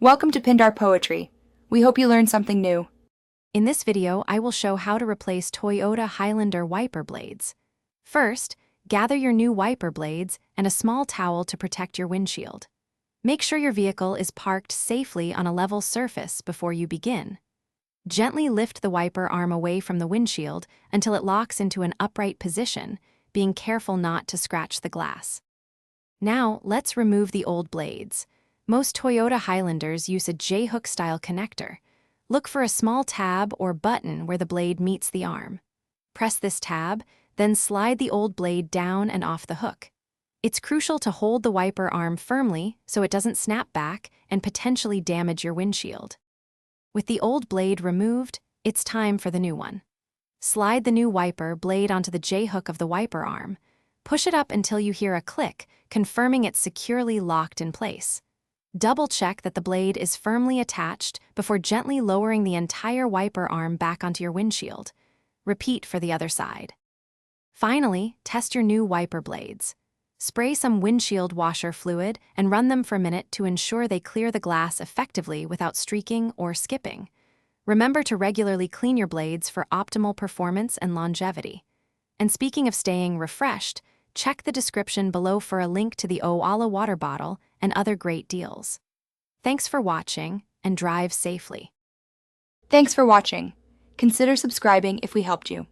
Welcome to Pindar Poetry. We hope you learned something new. In this video, I will show how to replace Toyota Highlander wiper blades. First, gather your new wiper blades and a small towel to protect your windshield. Make sure your vehicle is parked safely on a level surface before you begin. Gently lift the wiper arm away from the windshield until it locks into an upright position, being careful not to scratch the glass. Now, let's remove the old blades. Most Toyota Highlanders use a J-hook style connector. Look for a small tab or button where the blade meets the arm. Press this tab, then slide the old blade down and off the hook. It's crucial to hold the wiper arm firmly so it doesn't snap back and potentially damage your windshield. With the old blade removed, it's time for the new one. Slide the new wiper blade onto the J-hook of the wiper arm. Push it up until you hear a click, confirming it's securely locked in place. Double-check that the blade is firmly attached before gently lowering the entire wiper arm back onto your windshield. Repeat for the other side. Finally, test your new wiper blades. Spray some windshield washer fluid and run them for a minute to ensure they clear the glass effectively without streaking or skipping. Remember to regularly clean your blades for optimal performance and longevity. And speaking of staying refreshed, check the description below for a link to the Owala water bottle and other great deals. Thanks for watching, and drive safely. Thanks for watching. Consider subscribing if we helped you.